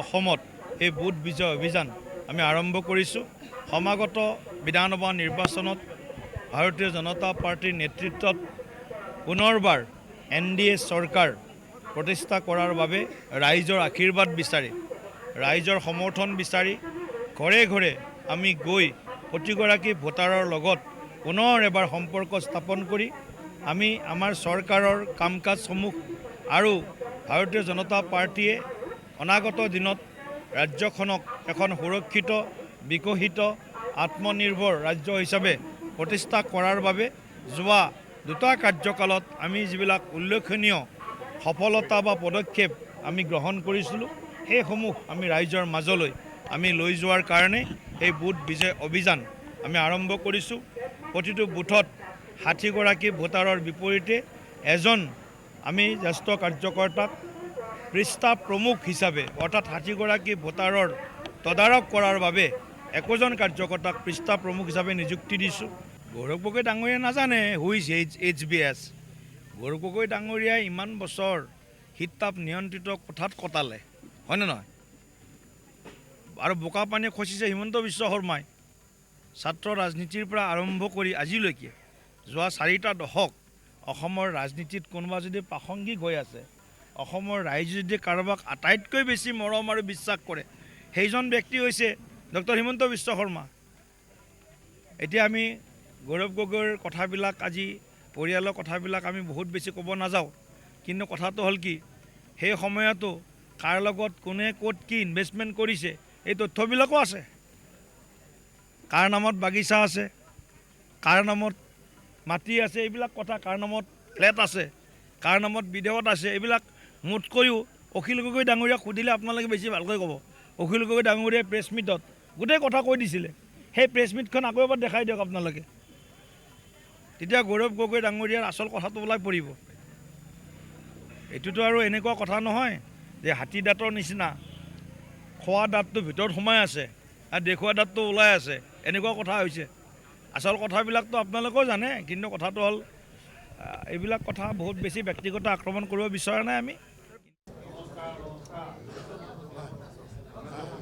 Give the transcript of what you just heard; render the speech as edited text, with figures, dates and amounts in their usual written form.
অসমত এই বুথ বিজয় অভিযান আমি আৰম্ভ কৰিছোঁ। সমাগত বিধানসভা নিৰ্বাচনত ভাৰতীয় জনতা পাৰ্টিৰ নেতৃত্বত পুনৰবাৰ NDA চৰকাৰ প্ৰতিষ্ঠা কৰাৰ বাবে ৰাইজৰ আশীৰ্বাদ বিচাৰি, ৰাইজৰ সমৰ্থন বিচাৰি ঘৰে ঘৰে আমি গৈ প্ৰতিগৰাকী ভোটাৰৰ লগত পুনৰ এবাৰ সম্পৰ্ক স্থাপন কৰি আমি আমাৰ চৰকাৰৰ কাম কাজসমূহ আৰু ভাৰতীয় জনতা পাৰ্টিয়ে অনাগত দিনত ৰাজ্যখনক এখন সুৰক্ষিত, বিকশিত, আত্মনিৰ্ভৰ ৰাজ্য হিচাপে প্ৰতিষ্ঠা কৰাৰ বাবে যোৱা দুটা কাৰ্যকালত আমি যিবিলাক উল্লেখনীয় সফলতা বা পদক্ষেপ আমি গ্ৰহণ কৰিছিলোঁ, সেইসমূহ আমি ৰাইজৰ মাজলৈ আমি লৈ যোৱাৰ কাৰণে এই বুথ বিজয় অভিযান আমি আৰম্ভ কৰিছোঁ। প্ৰতিটো বুথত 60গৰাকী ভোটাৰৰ বিপৰীতে এজন আমি জ্যেষ্ঠ কাৰ্যকৰ্তাক পৃষ্ঠা প্ৰমুখ হিচাপে অৰ্থাৎ 60গৰাকী ভোটাৰৰ তদাৰক কৰাৰ বাবে একোজন কাৰ্যকৰ্তাক পৃষ্ঠা প্ৰমুখ হিচাপে নিযুক্তি দিছোঁ। গৌৰৱ গগৈ ডাঙৰীয়াই নাজানে হুইজ HBS। গৌৰৱ গগৈ ডাঙৰীয়াই ইমান বছৰ শীত তাপ নিয়ন্ত্ৰিত কোঠাত কটালে, হয়নে নহয়? আৰু বোকা পানী খচিছে হিমন্ত বিশ্ব শৰ্মাই। ছাত্ৰ ৰাজনীতিৰ পৰা আৰম্ভ কৰি আজিলৈকে যোৱা 4টা দশক অসমৰ ৰাজনীতিত কোনোবা যদি প্ৰাসংগিক হৈ আছে, অসমৰ ৰাইজে যদি কাৰোবাক আটাইতকৈ বেছি মৰম আৰু বিশ্বাস কৰে, সেইজন ব্যক্তি হৈছে ডক্টৰ হিমন্ত বিশ্ব শৰ্মা। এতিয়া আমি গৌৰৱ গগৈৰ কথাবিলাক, আজি পৰিয়ালৰ কথাবিলাক আমি বহুত বেছি ক'ব নাযাওঁ, কিন্তু কথাটো হ'ল কি, সেই সময়তো কাৰ লগত কোনে ক'ত কি ইনভেষ্টমেণ্ট কৰিছে এই তথ্যবিলাকো আছে। কাৰ নামত বাগিচা আছে, কাৰ নামত মাটি আছে, এইবিলাক কথা, কাৰ নামত ফ্লেট আছে, কাৰ নামত বিদেশত আছে, এইবিলাক মুঠ কৰিও অখিল গগৈ ডাঙৰীয়াক সুধিলে আপোনালোকে বেছি ভালকৈ ক'ব। অখিল গগৈ ডাঙৰীয়াই প্ৰেছ মিটত গোটেই কথা কৈ দিছিলে। সেই প্ৰেছ মিটখন আকৌ এবাৰ দেখাই দিয়ক আপোনালোকে, তেতিয়া গৌৰৱ গগৈ ডাঙৰীয়াৰ আচল কথাটো ওলাই পৰিব। এইটোতো আৰু এনেকুৱা কথা নহয় যে হাতী দাঁতৰ নিচিনা খোৱা দাঁতটো ভিতৰত সোমাই আছে আৰু দেখুওৱা দাঁতটো ওলাই আছে, এনেকুৱা কথা হৈছে। আচল কথাবিলাকতো আপোনালোকেও জানে, কিন্তু কথাটো হ'ল এইবিলাক কথা বহুত বেছি ব্যক্তিগত আক্ৰমণ কৰিব বিচৰা নাই আমি।